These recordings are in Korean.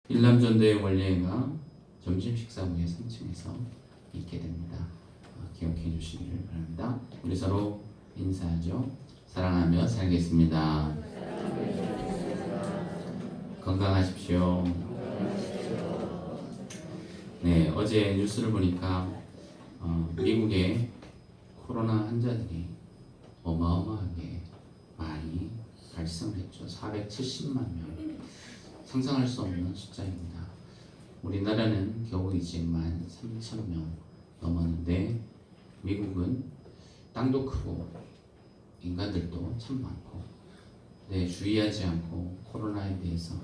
일남전도의 원례가 점심 식사 후에 3층에서 있게 됩니다. 기억해 주시기를 바랍니다. 우리 서로 인사하죠. 사랑하며 살겠습니다. 건강하십시오. 네, 어제 뉴스를 보니까 미국의 코로나 환자들이 어마어마하게 많이 발생했죠. 470만 명. 상상할 수 없는 숫자입니다. 우리나라는 겨우 이제 13,000명 넘었는데 미국은 땅도 크고 인간들도 참 많고 주의하지 않고 코로나에 대해서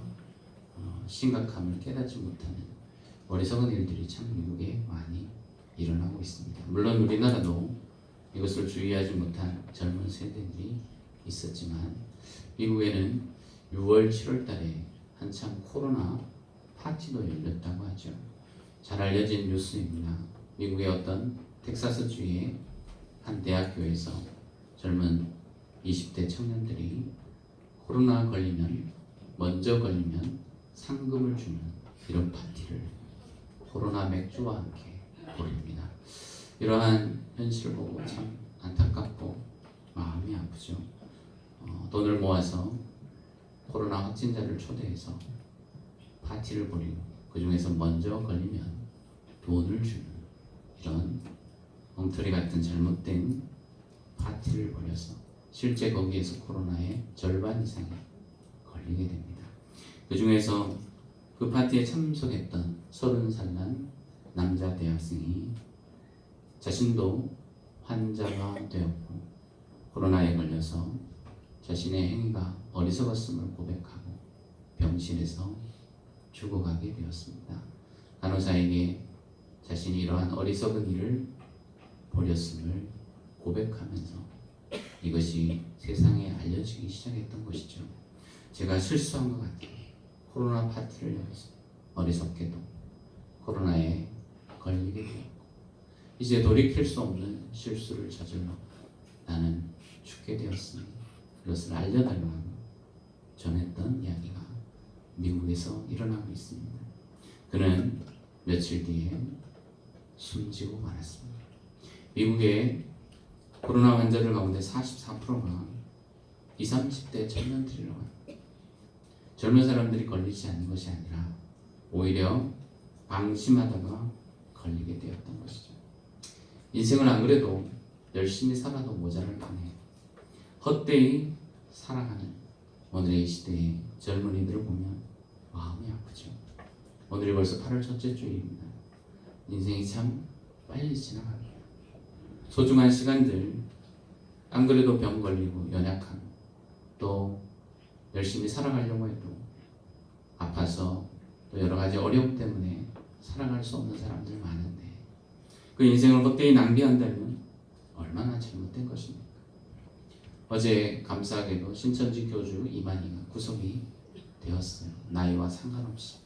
심각함을 깨닫지 못하는 어리석은 일들이 참 미국에 많이 일어나고 있습니다. 물론 우리나라도 이것을 주의하지 못한 젊은 세대들이 있었지만 미국에는 6월, 7월 달에 한참 코로나 파티도 열렸다고 하죠. 잘 알려진 뉴스입니다. 미국의 어떤 텍사스주의 한 대학교에서 젊은 20대 청년들이 코로나 먼저 걸리면 상금을 주는 이런 파티를 코로나 맥주와 함께 벌입니다. 이러한 현실을 보고 참 안타깝고 마음이 아프죠. 돈을 모아서 코로나 확진자를 초대해서 파티를 벌이고 그 중에서 먼저 걸리면 돈을 주는 이런 엉터리 같은 잘못된 파티를 벌여서 실제 거기에서 코로나의 절반 이상이 걸리게 됩니다. 그 중에서 그 파티에 참석했던 30살 난 남자 대학생이 자신도 환자가 되었고 코로나에 걸려서 자신의 행위가 어리석었음을 고백하고 병실에서 죽어가게 되었습니다. 간호사에게 자신이 이러한 어리석은 일을 벌였음을 고백하면서 이것이 세상에 알려지기 시작했던 것이죠. 제가 실수한 것 같아요. 코로나 파티를 열어서 어리석게도 코로나에 걸리게 되었고 이제 돌이킬 수 없는 실수를 저질러 나는 죽게 되었으니 그것을 알려달라고 전했던 이야기가 미국에서 일어나고 있습니다. 그는 며칠 뒤에 숨지고 말았습니다. 미국의 코로나 환자들 가운데 44%가 20, 30대 청년들이라고 합니다. 젊은 사람들이 걸리지 않는 것이 아니라 오히려 방심하다가 걸리게 되었던 것이죠. 인생을 안 그래도 열심히 살아도 모자랄 판에 헛되이 살아가는 오늘의 이 시대의 젊은이들을 보면 마음이 아프죠. 오늘이 벌써 8월 첫째 주일입니다. 인생이 참 빨리 지나갑니다. 소중한 시간들 안 그래도 병 걸리고 연약하고 또 열심히 살아가려고 해도 아파서 또 여러 가지 어려움 때문에 살아갈 수 없는 사람들 많은데 그 인생을 헛되이 낭비한다면 얼마나 잘못된 것입니까? 어제 감사하게도 신천지 교주 이만희가 구속이 되었어요. 나이와 상관없이.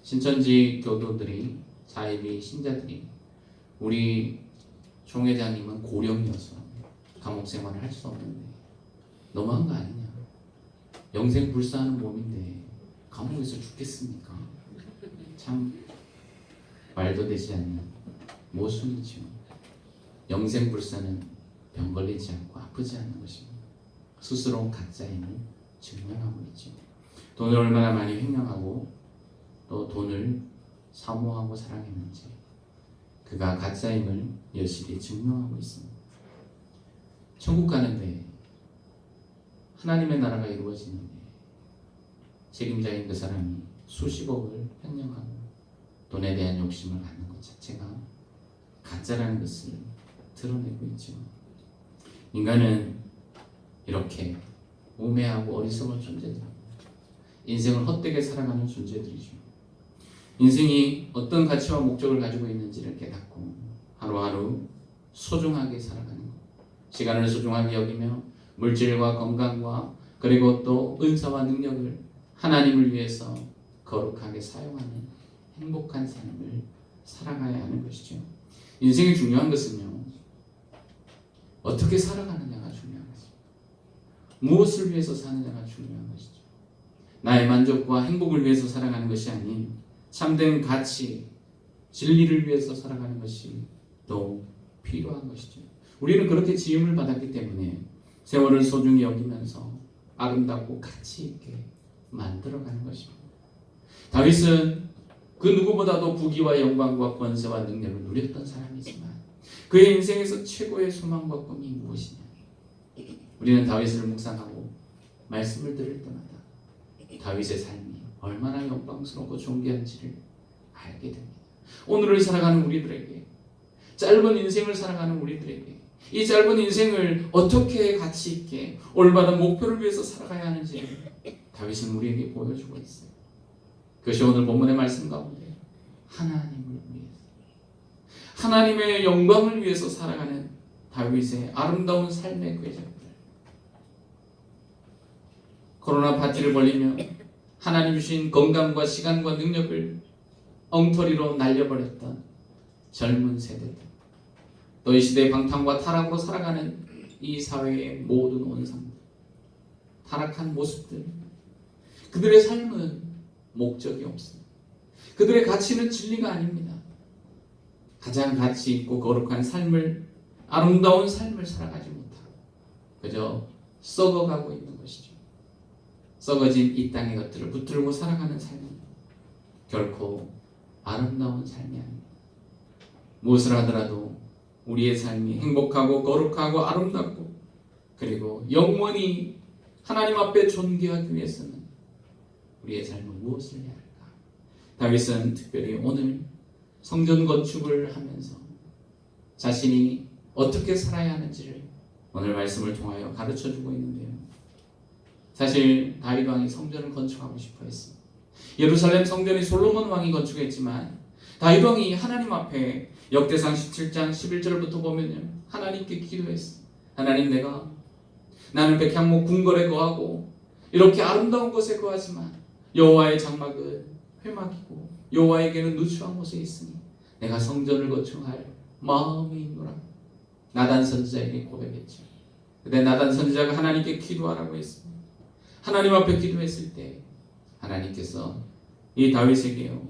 신천지 교도들이 사이비 신자들이 우리 총회장님은 고령이어서 감옥 생활을 할 수 없는데 너무한 거 아니냐. 영생 불사하는 몸인데 감옥에서 죽겠습니까? 참 말도 되지 않는 모순이죠. 영생 불사는 병 걸리지 않고 아프지 않는 것입니다. 스스로 가짜임을 증명하고 있죠. 돈을 얼마나 많이 횡령하고 또 돈을 사모하고 사랑했는지 그가 가짜임을 여실히 증명하고 있습니다. 천국 가는데 하나님의 나라가 이루어지는데 책임자인 그 사람이 수십억을 횡령하고 돈에 대한 욕심을 갖는 것 자체가 가짜라는 것을 드러내고 있죠. 인간은 이렇게 우매하고 어리석은 존재들입니다. 인생을 헛되게 살아가는 존재들이죠. 인생이 어떤 가치와 목적을 가지고 있는지를 깨닫고 하루하루 소중하게 살아가는 것. 시간을 소중하게 여기며 물질과 건강과 그리고 또 은사와 능력을 하나님을 위해서 거룩하게 사용하는 행복한 삶을 살아가야 하는 것이죠. 인생이 중요한 것은요. 어떻게 살아가느냐가 중요한 것입니다. 무엇을 위해서 사느냐가 중요한 것이죠. 나의 만족과 행복을 위해서 살아가는 것이 아닌 참된 가치, 진리를 위해서 살아가는 것이 또 필요한 것이죠. 우리는 그렇게 지음을 받았기 때문에 세월을 소중히 여기면서 아름답고 가치 있게 만들어가는 것입니다. 다윗은 그 누구보다도 부귀와 영광과 권세와 능력을 누렸던 사람이지만 그의 인생에서 최고의 소망과 꿈이 무엇이냐? 우리는 다윗을 묵상하고 말씀을 들을 때마다 다윗의 삶이 얼마나 영광스럽고 존귀한지를 알게 됩니다. 오늘을 살아가는 우리들에게, 짧은 인생을 살아가는 우리들에게 이 짧은 인생을 어떻게 가치 있게 올바른 목표를 위해서 살아가야 하는지 다윗은 우리에게 보여주고 있어요. 그것이 오늘 본문의 말씀 가운데 하나님을 위해서, 하나님의 영광을 위해서 살아가는 다윗의 아름다운 삶의 궤적들. 코로나 파티를 벌리며 하나님 주신 건강과 시간과 능력을 엉터리로 날려버렸던 젊은 세대들, 또 이 시대의 방탕과 타락으로 살아가는 이 사회의 모든 온상들, 타락한 모습들, 그들의 삶은 목적이 없습니다. 그들의 가치는 진리가 아닙니다. 가장 가치 있고 거룩한 삶을, 아름다운 삶을 살아가지 못하고 그저 썩어가고 있는 것이죠. 썩어진 이 땅의 것들을 붙들고 살아가는 삶은 결코 아름다운 삶이 아닙니다. 무엇을 하더라도 우리의 삶이 행복하고 거룩하고 아름답고 그리고 영원히 하나님 앞에 존귀하기 위해서는 우리의 삶은 무엇을 해야 할까? 다윗은 특별히 오늘 성전 건축을 하면서 자신이 어떻게 살아야 하는지를 오늘 말씀을 통하여 가르쳐주고 있는데요. 사실 다윗 왕이 성전을 건축하고 싶어 했습니다. 예루살렘 성전이 솔로몬 왕이 건축했지만 다윗 왕이 하나님 앞에 역대상 17장 11절부터 보면요, 하나님께 기도했어요. 하나님, 나는 백향목 궁궐에 거하고 이렇게 아름다운 곳에 거하지만 여호와의 장막은 회막이고 여호와에게는 누추한 곳에 있으니 내가 성전을 건축할 마음이 있노라. 나단 선지자에게 고백했죠. 근데 나단 선지자가 하나님께 기도하라고 했습니다. 하나님 앞에 기도했을 때 하나님께서 이 다윗에게요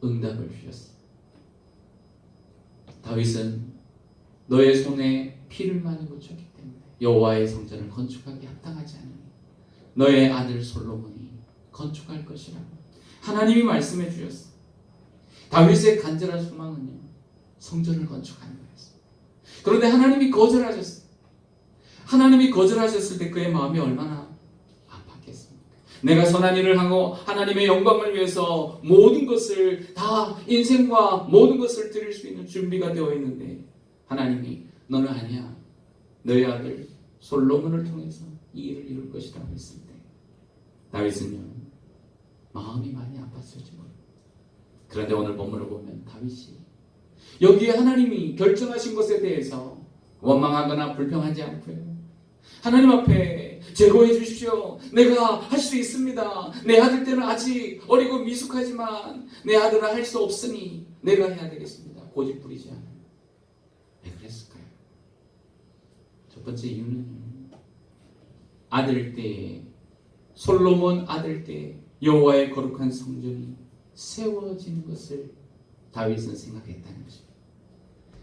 응답을 주셨어요. 다윗은 너의 손에 피를 많이 묻혔기 때문에 여호와의 성전을 건축하기 합당하지 않으니 너의 아들 솔로몬이 건축할 것이라고 하나님이 말씀해 주셨어요. 다윗의 간절한 소망은요, 성전을 건축하는 거였어요. 그런데 하나님이 거절하셨어요. 하나님이 거절하셨을 때 그의 마음이 얼마나 아팠겠습니까? 내가 선한 일을 하고 하나님의 영광을 위해서 모든 것을 다, 인생과 모든 것을 드릴 수 있는 준비가 되어 있는데 하나님이 너는 아니야, 너의 아들 솔로몬을 통해서 이 일을 이룰 것이라고 했을 때 다윗은요 마음이 많이 아팠을지 모릅니다. 그런데 오늘 본문을 보면 다윗이 여기에 하나님이 결정하신 것에 대해서 원망하거나 불평하지 않고요, 하나님 앞에 제거해 주십시오, 내가 할 수 있습니다, 내 아들 때는 아직 어리고 미숙하지만 내 아들은 할 수 없으니 내가 해야 되겠습니다, 고집 부리지 않아요. 왜 그랬을까요? 첫 번째 이유는 아들 때에, 솔로몬 아들 때에 여호와의 거룩한 성전이 세워지는 것을 다윗은 생각했다는 것입니다.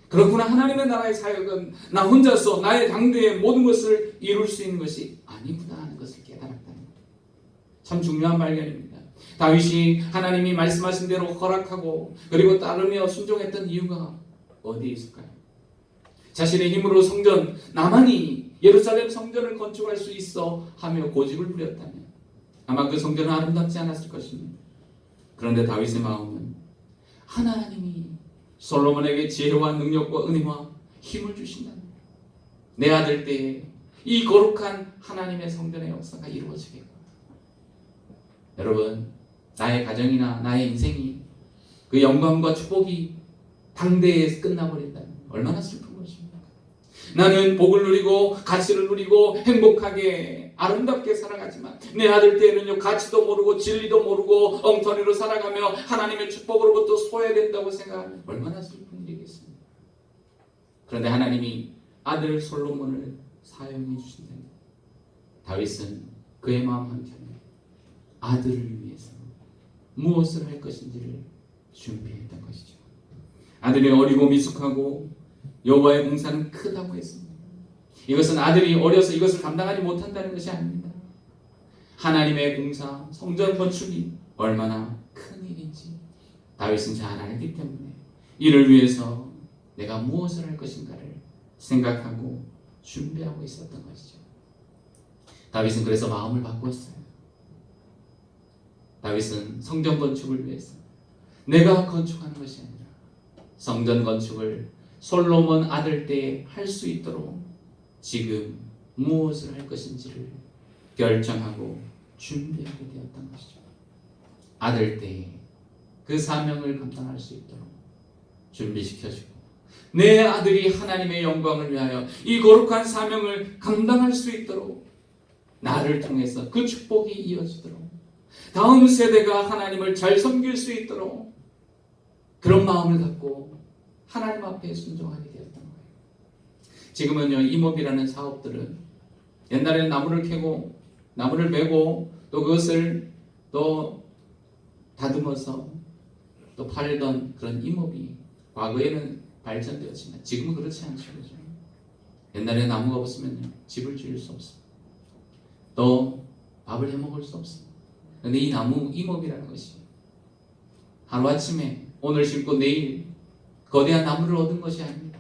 그렇구나, 하나님의 나라의 사역은 나 혼자서 나의 당대의 모든 것을 이룰 수 있는 것이 아니구나 하는 것을 깨달았다는 것. 참 중요한 발견입니다. 다윗이 하나님이 말씀하신 대로 허락하고 그리고 따르며 순종했던 이유가 어디에 있을까요? 자신의 힘으로 성전, 나만이 예루살렘 성전을 건축할 수 있어 하며 고집을 부렸다면 아마 그 성전은 아름답지 않았을 것입니다. 그런데 다윗의 마음은 하나님이 솔로몬에게 지혜와 능력과 은혜와 힘을 주신다는, 내 아들 때에 이 거룩한 하나님의 성전의 역사가 이루어지겠구나. 여러분, 나의 가정이나 나의 인생이 그 영광과 축복이 당대에 끝나버린다면 얼마나 슬픈 것입니까? 나는 복을 누리고 가치를 누리고 행복하게 아름답게 살아가지만 내 아들 때에는요 가치도 모르고 진리도 모르고 엉터리로 살아가며 하나님의 축복으로부터 소외된다고 생각하면 얼마나 슬픈 일이겠습니까? 그런데 하나님이 아들 솔로몬을 사용해 주신다니 다윗은 그의 마음 한켠에 아들을 위해서 무엇을 할 것인지를 준비했던 것이죠. 아들이 어리고 미숙하고 여호와의 공사는 크다고 했습니다. 이것은 아들이 어려서 이것을 감당하지 못한다는 것이 아닙니다. 하나님의 공사, 성전 건축이 얼마나 큰 일인지 다윗은 잘 알기 때문에 이를 위해서 내가 무엇을 할 것인가를 생각하고 준비하고 있었던 것이죠. 다윗은 그래서 마음을 바꿨어요. 다윗은 성전 건축을 위해서 내가 건축하는 것이 아니라 성전 건축을 솔로몬 아들 때에 할 수 있도록 지금 무엇을 할 것인지를 결정하고 준비하게 되었던 것이죠. 아들 때에 그 사명을 감당할 수 있도록 준비시켜주고 내 아들이 하나님의 영광을 위하여 이 거룩한 사명을 감당할 수 있도록 나를 통해서 그 축복이 이어지도록 다음 세대가 하나님을 잘 섬길 수 있도록 그런 마음을 갖고 하나님 앞에 순종하게 되었던 거예요. 지금은요, 임업이라는 사업들은 옛날에는 나무를 캐고 나무를 베고 또 그것을 또 다듬어서 또 팔던 그런 임업이 과거에는 발전되었지만 지금은 그렇지 않죠. 그죠? 옛날에 나무가 없으면 집을 지을 수 없어요. 또 밥을 해먹을 수 없어요. 그런데 이 나무 임업이라는 것이 하루아침에 오늘 심고 내일 거대한 나무를 얻은 것이 아닙니다.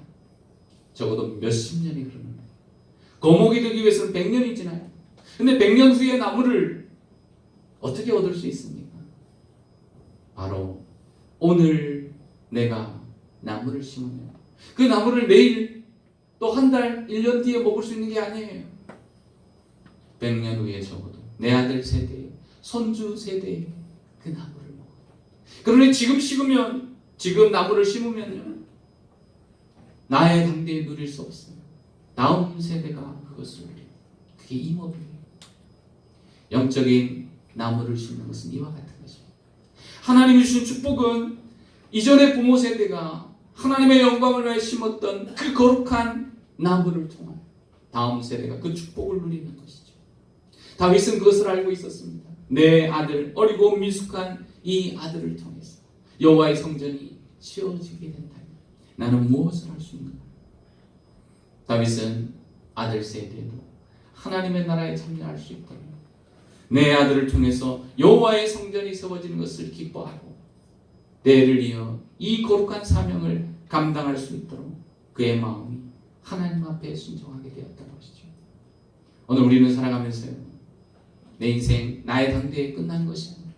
적어도 몇십 년이 흐르는 거예요. 거목이 되기 위해서는 100년이 지나요. 근데 100년 후에 나무를 어떻게 얻을 수 있습니까? 바로 오늘 내가 나무를 심으면 그 나무를 내일 또 한 달, 1년 뒤에 먹을 수 있는 게 아니에요. 100년 후에 적어도 내 아들 세대에, 손주 세대에 그 나무를 먹어요. 그러니 지금 심으면, 지금 나무를 심으면요, 나의 당대에 누릴 수 없어요. 다음 세대가 그것을 누려요. 그게 임업이에요. 영적인 나무를 심는 것은 이와 같은 것입니다. 하나님이 주신 축복은 이전의 부모 세대가 하나님의 영광을 위해 심었던 그 거룩한 나무를 통한 다음 세대가 그 축복을 누리는 것이죠. 다윗은 그것을 알고 있었습니다. 내 아들, 어리고 미숙한 이 아들을 통해서 여호와의 성전이 지어지게 된다면 나는 무엇을 할 수 있는가? 다윗은 아들 세대도 하나님의 나라에 참여할 수 있도록 내 아들을 통해서 여호와의 성전이 세워지는 것을 기뻐하고 때를 이어 이 거룩한 사명을 감당할 수 있도록 그의 마음이 하나님 앞에 순종하게 되었던 것이죠. 오늘 우리는 살아가면서요, 내 인생 나의 당대에 끝난 것이 아니라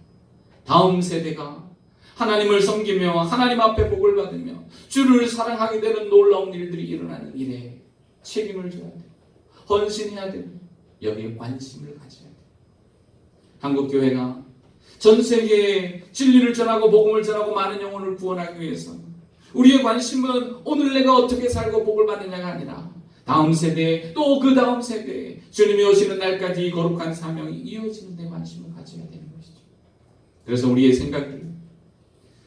다음 세대가 하나님을 섬기며 하나님 앞에 복을 받으며 주를 사랑하게 되는 놀라운 일들이 일어나는 일에 책임을 져야 돼요. 헌신해야 되고 여기에 관심을 가져야 돼요. 한국교회가 전 세계에 진리를 전하고 복음을 전하고 많은 영혼을 구원하기 위해서 우리의 관심은 오늘 내가 어떻게 살고 복을 받느냐가 아니라 다음 세대 또 그 다음 세대에 주님이 오시는 날까지 이 거룩한 사명이 이어지는 데 관심을 가져야 되는 것이죠. 그래서 우리의 생각들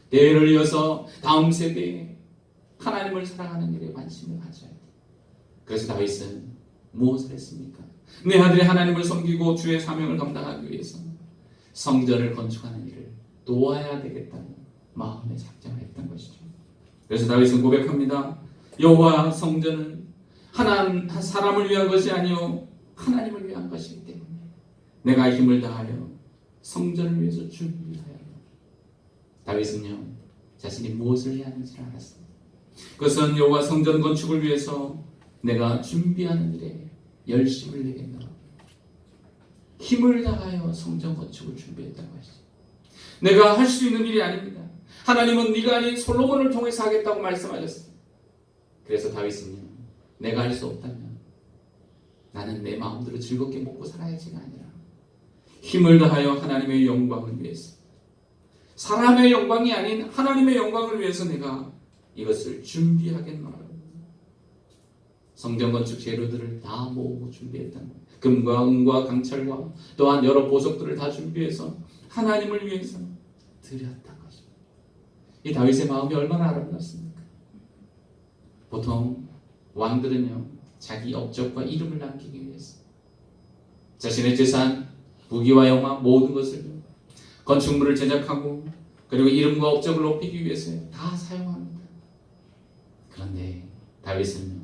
대를 이어서 다음 세대에 하나님을 사랑하는 일에 관심을 가져야 돼요. 그래서 다윗은 무엇을 했습니까? 내 아들이 하나님을 섬기고 주의 사명을 감당하기 위해서 성전을 건축하는 일을 도와야 되겠다는 마음에 작정을 했던 것이죠. 그래서 다윗은 고백합니다. 여호와 성전은 사람을 위한 것이 아니요 하나님을 위한 것이기 때문에 내가 힘을 다하여 성전을 위해서 준비하여. 다윗은요 자신이 무엇을 해야 하는지를 알았습니다. 그것은 여호와 성전 건축을 위해서 내가 준비하는 일에 열심을 내겠노라. 힘을 다하여 성전 건축을 준비했다고 했어요. 내가 할 수 있는 일이 아닙니다. 하나님은 네가 아닌 솔로몬을 통해서 하겠다고 말씀하셨어요. 그래서 다윗은요, 내가 할 수 없다면 나는 내 마음대로 즐겁게 먹고 살아야지가 아니라 힘을 다하여 하나님의 영광을 위해서, 사람의 영광이 아닌 하나님의 영광을 위해서 내가 이것을 준비하겠노라. 성전 건축 재료들을 다 모으고 준비했다는 거예요. 금과 은과 강철과 또한 여러 보석들을 다 준비해서 하나님을 위해서 드렸던 것입니다. 이 다윗의 마음이 얼마나 아름답습니까? 보통 왕들은요 자기 업적과 이름을 남기기 위해서 자신의 재산, 부귀와 영화 모든 것을 건축물을 제작하고 그리고 이름과 업적을 높이기 위해서 다 사용합니다. 그런데 다윗은요,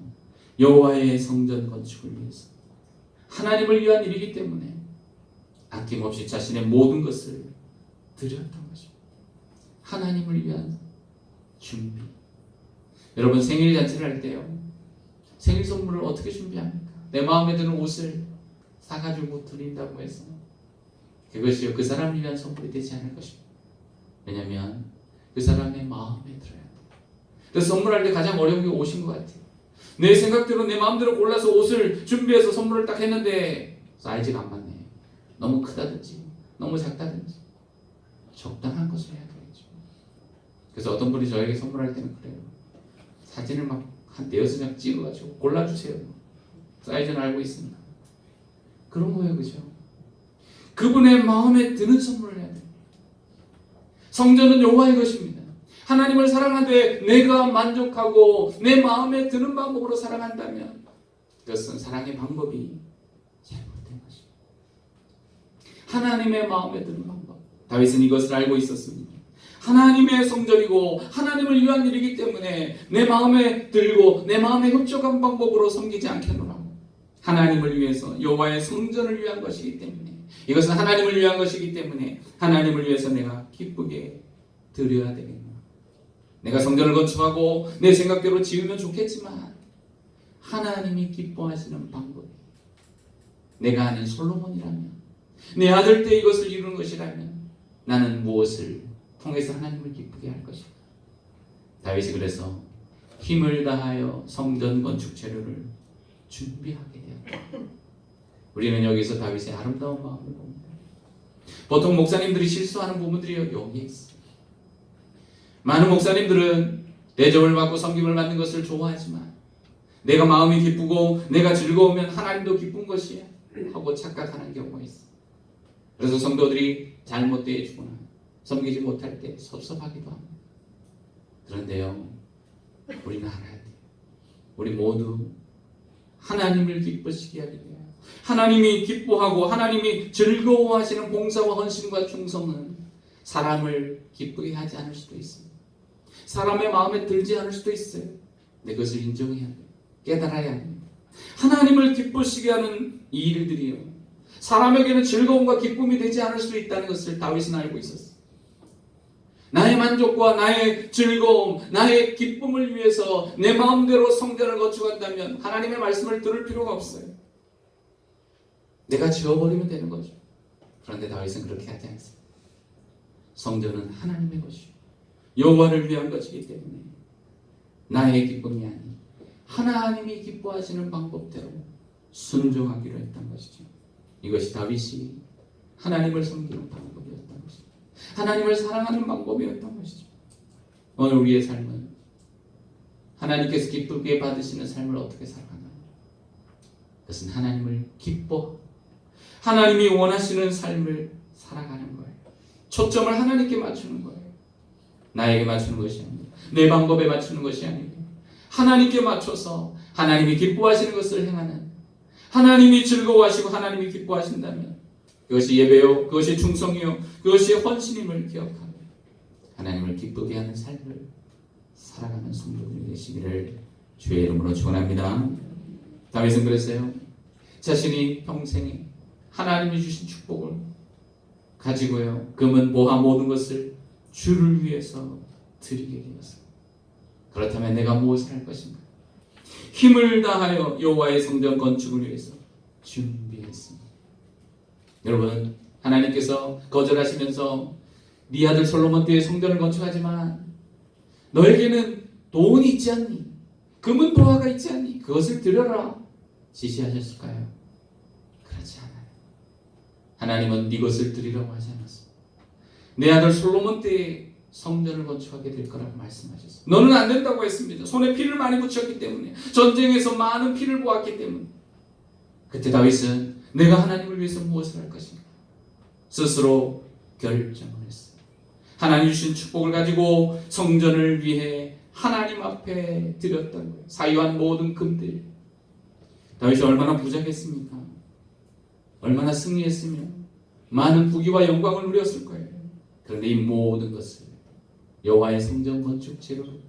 여호와의 성전 건축을 위해서 하나님을 위한 일이기 때문에 아낌없이 자신의 모든 것을 드렸던 것입니다. 하나님을 위한 준비. 여러분, 생일 잔치를 할 때요, 생일 선물을 어떻게 준비합니까? 내 마음에 드는 옷을 사가지고 드린다고 해서 그것이 그 사람을 위한 선물이 되지 않을 것입니다. 왜냐하면 그 사람의 마음에 들어야 돼요. 그래서 선물할 때 가장 어려운 게 옷인 것 같아요. 내 생각대로 내 마음대로 골라서 옷을 준비해서 선물을 딱 했는데 사이즈가 안 맞네. 너무 크다든지 너무 작다든지 적당한 것을 해야 되겠죠. 그래서 어떤 분이 저에게 선물할 때는 그래요. 사진을 막 한 4-6장 찍어가지고 골라주세요. 사이즈는 알고 있습니다. 그런 거예요, 그죠? 그분의 마음에 드는 선물을 해야 돼요. 성전은 여호와의 것입니다. 하나님을 사랑하되 내가 만족하고 내 마음에 드는 방법으로 사랑한다면 그것은 사랑의 방법이 잘못된 것입니다. 하나님의 마음에 드는 방법. 다윗은 이것을 알고 있었습니다. 하나님의 성전이고 하나님을 위한 일이기 때문에 내 마음에 들고 내 마음에 흡족한 방법으로 섬기지 않겠노라. 하나님을 위해서, 여호와의 성전을 위한 것이기 때문에, 이것은 하나님을 위한 것이기 때문에 하나님을 위해서 내가 기쁘게 드려야 되겠노라. 내가 성전을 건축하고 내 생각대로 지으면 좋겠지만 하나님이 기뻐하시는 방법이, 내가 아는 솔로몬이라면, 내 아들 때 이것을 이루는 것이라면 나는 무엇을 통해서 하나님을 기쁘게 할 것인가? 다윗이 그래서 힘을 다하여 성전 건축 재료를 준비하게 되었다. 우리는 여기서 다윗의 아름다운 마음을 봅니다. 보통 목사님들이 실수하는 부분들이 여기에 있어요. 많은 목사님들은 대접을 받고 섬김을 받는 것을 좋아하지만 내가 마음이 기쁘고 내가 즐거우면 하나님도 기쁜 것이야 하고 착각하는 경우가 있어요. 그래서 성도들이 잘못 대해주거나 섬기지 못할 때 섭섭하기도 합니다. 그런데요, 우리는 알아야 돼요. 우리 모두 하나님을 기쁘시게 하기 위하여, 하나님이 기뻐하고 하나님이 즐거워하시는 봉사와 헌신과 충성은 사람을 기쁘게 하지 않을 수도 있습니다. 사람의 마음에 들지 않을 수도 있어요. 근데 그것을 인정해야 돼요. 깨달아야 합니다. 하나님을 기쁘시게 하는 이 일들이요, 사람에게는 즐거움과 기쁨이 되지 않을 수 있다는 것을 다윗은 알고 있었어요. 나의 만족과 나의 즐거움, 나의 기쁨을 위해서 내 마음대로 성전을 건축한다면 하나님의 말씀을 들을 필요가 없어요. 내가 지워버리면 되는 거죠. 그런데 다윗은 그렇게 하지 않습니다. 성전은 하나님의 것이요, 여호와를 위한 것이기 때문에 나의 기쁨이 아닌 하나님이 기뻐하시는 방법대로 순종하기로 했던 것이죠. 이것이 다윗이 하나님을 섬기는 방법이었던 것이죠. 하나님을 사랑하는 방법이었던 것이죠. 오늘 우리의 삶은 하나님께서 기쁘게 받으시는 삶을 어떻게 살아가나? 그것은 하나님을 기뻐하고 하나님이 원하시는 삶을 살아가는 거예요. 초점을 하나님께 맞추는 거예요. 나에게 맞추는 것이 아닙니다. 내 방법에 맞추는 것이 아닙니다. 하나님께 맞춰서 하나님이 기뻐하시는 것을 행하는, 하나님이 즐거워하시고 하나님이 기뻐하신다면 그것이 예배요, 그것이 충성이요, 그것이 헌신임을 기억하며 하나님을 기쁘게 하는 삶을 살아가는 성도들이 되시기를 주의 이름으로 축원합니다. 다윗은 그랬어요. 자신이 평생에 하나님이 주신 축복을 가지고요, 금은 보화 모든 것을 주를 위해서 드리게 되었어요. 그렇다면 내가 무엇을 할 것인가? 힘을 다하여 여호와의 성전 건축을 위해서 준비했습니다. 여러분, 하나님께서 거절하시면서 네 아들 솔로몬 때에 성전을 건축하지만 너에게는 돈이 있지 않니? 금은 보화가 있지 않니? 그것을 드려라 지시하셨을까요? 그렇지 않아요. 하나님은 네 것을 드리라고 하지 않았어요. 내 아들 솔로몬 때에 성전을 건축하게 될 거라고 말씀하셨어요. 너는 안 된다고 했습니다. 손에 피를 많이 묻혔기 때문에, 전쟁에서 많은 피를 보았기 때문에. 그때 다윗은 내가 하나님을 위해서 무엇을 할 것인가 스스로 결정을 했어요. 하나님 주신 축복을 가지고 성전을 위해 하나님 앞에 드렸던 거예요. 사유한 모든 금들. 다윗이 얼마나 부자겠습니까? 얼마나 승리했으며 많은 부귀와 영광을 누렸을 거예요. 그런데 이 모든 것을 여호와의 성전 건축 재료로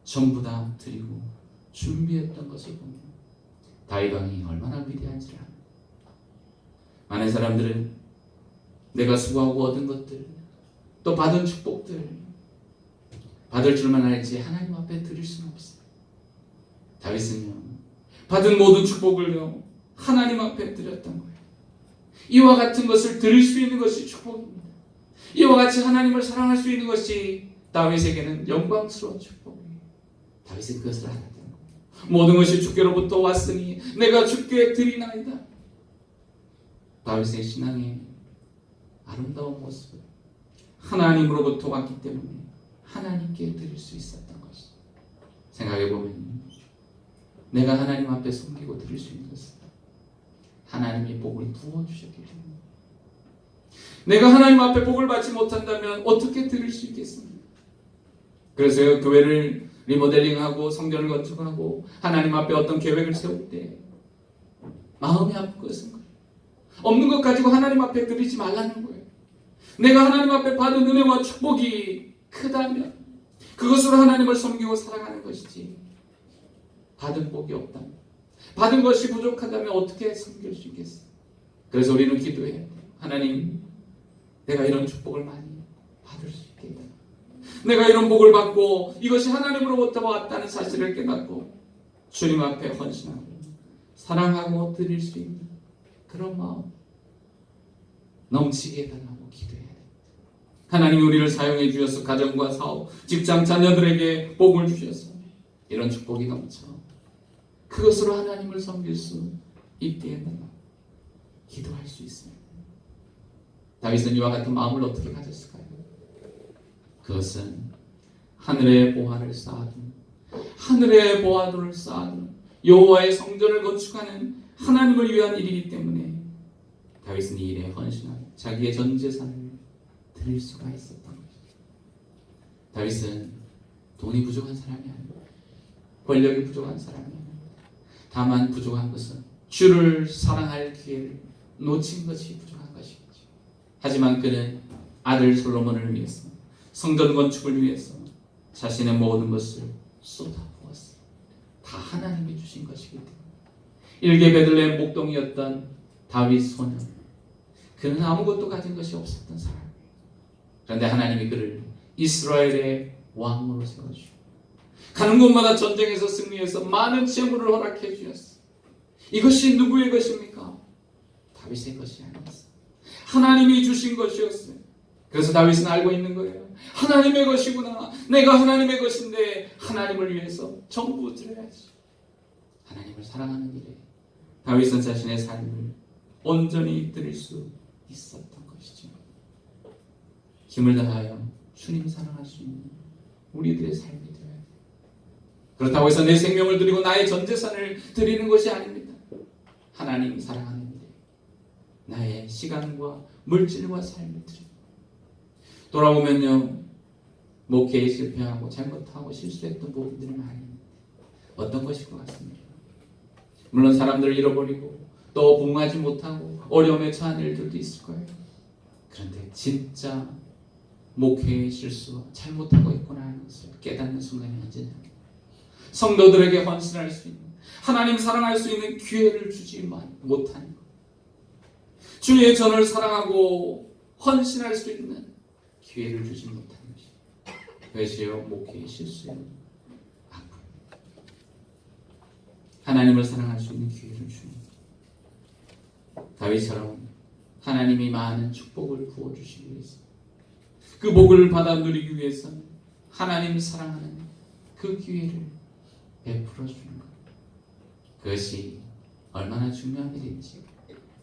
전부 다 드리고 준비했던 것을 보면 다윗 왕이 얼마나 위대한지를 압니다. 많은 사람들은 내가 수고하고 얻은 것들, 또 받은 축복들, 받을 줄만 알지 하나님 앞에 드릴 수는 없어요. 다윗은요, 받은 모든 축복을요 하나님 앞에 드렸던 거예요. 이와 같은 것을 드릴 수 있는 것이 축복입니다. 이와 같이 하나님을 사랑할 수 있는 것이 다윗에게는 영광스러운 축복이에요. 다윗은 그것을 알았던 거예요. 모든 것이 주께로부터 왔으니 내가 주께 드리나이다. 다윗의 신앙의 아름다운 모습을 하나님으로부터 왔기 때문에 하나님께 드릴 수 있었던 것이, 생각해보면 내가 하나님 앞에 섬기고 드릴 수 있는 것은 하나님이 복을 부어주셨기 때문에, 내가 하나님 앞에 복을 받지 못한다면 어떻게 드릴 수 있겠습니까? 그래서 교회를 리모델링하고 성전을 건축하고 하나님 앞에 어떤 계획을 세울 때 마음이 아픈 것은 거예요. 없는 것 가지고 하나님 앞에 드리지 말라는 거예요. 내가 하나님 앞에 받은 은혜와 축복이 크다면 그것으로 하나님을 섬기고 사랑하는 것이지, 받은 복이 없다면, 받은 것이 부족하다면 어떻게 섬길 수 있겠어요? 그래서 우리는 기도해요. 하나님, 내가 이런 축복을 많이 받을 수 있게 해달라. 내가 이런 복을 받고 이것이 하나님으로부터 왔다는 사실을 깨닫고 주님 앞에 헌신하고 사랑하고 드릴 수 있는 그런 마음 넘치게 해달라고 기도해야 됩니다. 하나님이 우리를 사용해 주셔서 가정과 사업, 직장, 자녀들에게 복을 주셔서 이런 축복이 넘쳐 그것으로 하나님을 섬길 수 있게 해달라고 기도할 수 있습니다. 다윗은 이와 같은 마음을 어떻게 가졌을까요? 그것은 하늘의 보화를 쌓아둔, 하늘의 보화들을 쌓아둔 여호와의 성전을 건축하는 하나님을 위한 일이기 때문에 다윗은 이 일에 헌신하고 자기의 전 재산을 드릴 수가 있었던 것이죠. 다윗은 돈이 부족한 사람이 아닙니다. 권력이 부족한 사람이 아닙니다. 다만 부족한 것은 주를 사랑할 기회를 놓친 것이 부족한 것이겠죠. 하지만 그는 아들 솔로몬을 위해서, 성전 건축을 위해서 자신의 모든 것을 쏟아부었어요. 다 하나님이 주신 것이기 때문에. 일개 베들레헴 목동이었던 다윗 소년, 그는 아무것도 가진 것이 없었던 사람이에요. 그런데 하나님이 그를 이스라엘의 왕으로 세워주고 가는 곳마다 전쟁에서 승리해서 많은 재물을 허락해 주셨어요. 이것이 누구의 것입니까? 다윗의 것이 아니었어요. 하나님이 주신 것이었어요. 그래서 다윗은 알고 있는 거예요. 하나님의 것이구나. 내가 하나님의 것인데 하나님을 위해서 전부 드려야지. 하나님을 사랑하는 일에 다윗은 자신의 삶을 온전히 드릴 수 있었던 것이죠. 힘을 다하여 주님 사랑할 수 있는 우리들의 삶이 되어야 돼요. 그렇다고 해서 내 생명을 드리고 나의 전 재산을 드리는 것이 아닙니다. 하나님 사랑하는 일에 나의 시간과 물질과 삶을 드립니다. 돌아보면요, 목회에 실패하고 잘못하고 실수했던 부분들이 많이 있는데 어떤 것일 것 같습니까? 물론 사람들을 잃어버리고 또 부응하지 못하고 어려움에 처한 일들도 있을 거예요. 그런데 진짜 목회의 실수, 잘못하고 있구나 하는 것을 깨닫는 순간이 언제냐? 성도들에게 헌신할 수 있는, 하나님 사랑할 수 있는 기회를 주지 못하는 것, 주의 전을 사랑하고 헌신할 수 있는 기회를 주지 못하는 것이 그것이요 목회의 실수예요. 하나님을 사랑할 수 있는 기회를 주는 다윗처럼 하나님이 많은 축복을 부어주시기 위해서, 그 복을 받아 누리기 위해서 하나님 사랑하는 그 기회를 베풀어 주는 것, 그것이 얼마나 중요한 일인지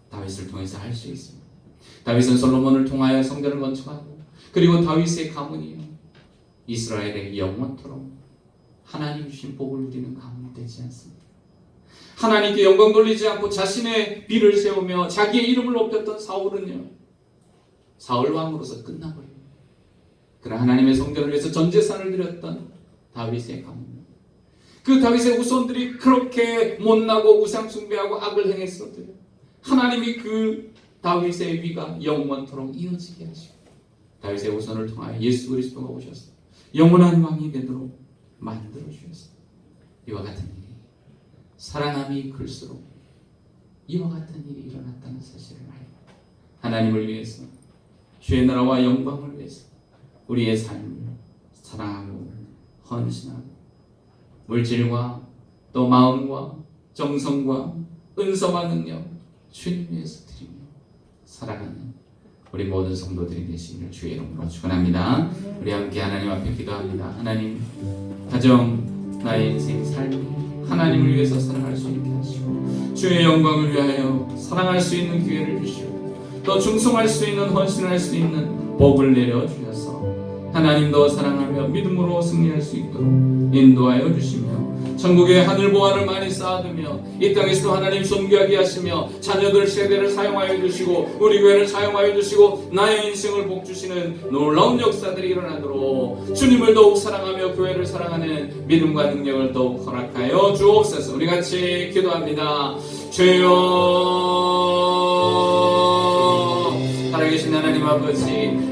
다윗을 통해서 알 수 있습니다. 다윗은 솔로몬을 통하여 성전을 건축하고, 그리고 다윗의 가문이요 이스라엘의 영원토록 하나님 주신 복을 누리는 가문이 되지 않습니다. 하나님께 영광 돌리지 않고 자신의 비를 세우며 자기의 이름을 높였던 사울은요, 사울 왕으로서 끝나버립니다. 그러나 하나님의 성전을 위해서 전 재산을 드렸던 다윗의 가문, 그 다윗의 후손들이 그렇게 못나고 우상 숭배하고 악을 행했어도 하나님이 그 다윗의 위가 영원토록 이어지게 하시고 다윗의 후손을 통하여 예수 그리스도가 오셔서 영원한 왕이 되도록 만들어 주셨습니다. 이와 같은 일이 사랑함이 클수록 이와 같은 일이 일어났다는 사실을 알고 하나님을 위해서 주의 나라와 영광을 위해서 우리의 삶을 사랑하고 헌신하고 물질과 또 마음과 정성과 은사와 능력 주님 위해서 드리며 살아가는 우리 모든 성도들이 되시기를 주의 이름으로 축원합니다. 우리 함께 하나님 앞에 기도합니다. 하나님, 가정, 나의 인생, 삶이 하나님을 위해서 살아갈 수 있게 하시고 주의 영광을 위하여 사랑할 수 있는 기회를 주시고 또 충성할 수 있는, 헌신할 수 있는 복을 내려주셔서 하나님도 사랑하며 믿음으로 승리할 수 있도록 인도하여 주시며 천국의 하늘 보화를 많이 쌓아두며 이 땅에서도 하나님 존귀하게 하시며 자녀들 세대를 사용하여 주시고 우리 교회를 사용하여 주시고 나의 인생을 복주시는 놀라운 역사들이 일어나도록 주님을 더욱 사랑하며 교회를 사랑하는 믿음과 능력을 더욱 허락하여 주옵소서. 우리 같이 기도합니다. 주여, 살아계신 하나님 아버지,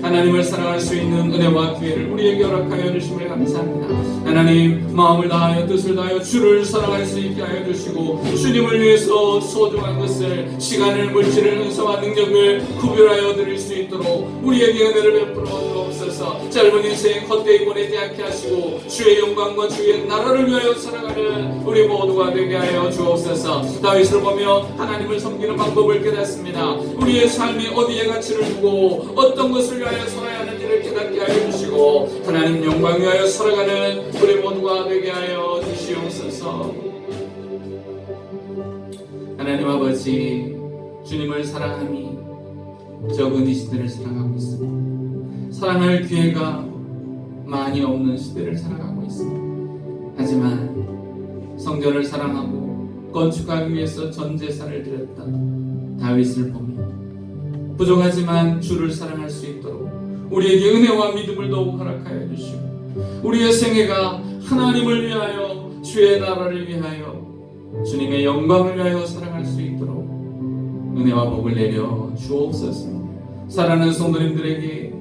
하나님을 사랑할 수 있는 은혜와 기회를 우리에게 허락하여 주심을 감사합니다. 하나님, 마음을 다하여 뜻을 다하여 주를 사랑할 수 있게 하여 주시고 주님을 위해서 소중한 것을, 시간을, 물질을, 은사와 능력을 구별하여 드릴 수 있도록 우리에게 은혜를 베풀어 주옵소서. 짧은 인생 헛되이 보내지 않게 하시고 주의 영광과 주의 나라를 위하여 살아가는 우리 모두가 되게 하여 주옵소서. 다윗을 보며 하나님을 섬기는 방법을 깨닫습니다. 우리의 삶이 어디에 가치를 두고 어떤 것을 위하여 살아야 하는지를 깨닫게 하여 주시고 하나님 영광 위하여 살아가는 우리 모두가 되게 하여 주시옵소서. 하나님 아버지, 주님을 사랑함이 적은 이 시대를 살아가고 있습니다. 사랑할 기회가 많이 없는 시대를 살아가고 있습니다. 하지만 성전을 사랑하고 건축하기 위해서 전 재산을 드렸던 다윗을 보며 부족하지만 주를 사랑할 수 있도록 우리에게 은혜와 믿음을 더욱 허락하여 주시고 우리의 생애가 하나님을 위하여, 주의 나라를 위하여, 주님의 영광을 위하여 살아갈 수 있도록 은혜와 복을 내려 주옵소서. 사랑하는 성도님들에게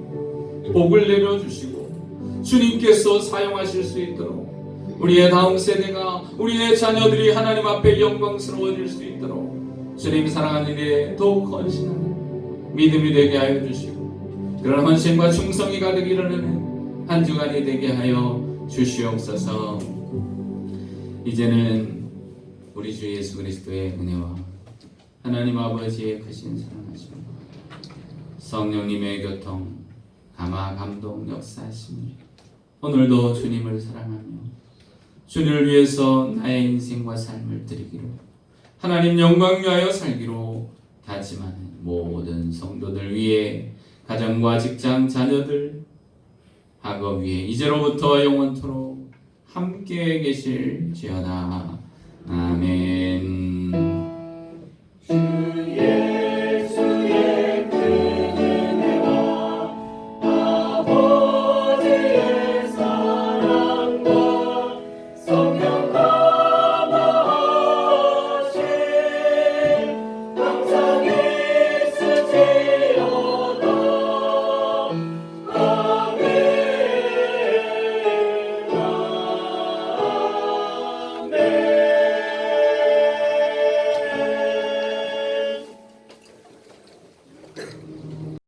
복을 내려 주시고 주님께서 사용하실 수 있도록 우리의 다음 세대가, 우리의 자녀들이 하나님 앞에 영광스러워질 수 있도록 주님 사랑하는 일에 더욱 헌신하는 믿음이 되게 하여 주시고 그런 헌신과 충성이 가득 이루는 한 주간이 되게 하여 주시옵소서. 이제는 우리 주 예수 그리스도의 은혜와 하나님 아버지의 크신 사랑하심, 성령님의 교통, 감화, 감동, 역사하심이 오늘도 주님을 사랑하며 주님을 위해서 나의 인생과 삶을 드리기로, 하나님 영광 위하여 살기로 다짐하는 모든 성도들 위해, 가정과 직장, 자녀들, 학업 위에 이제로부터 영원토록 함께 계실지어다. 아멘.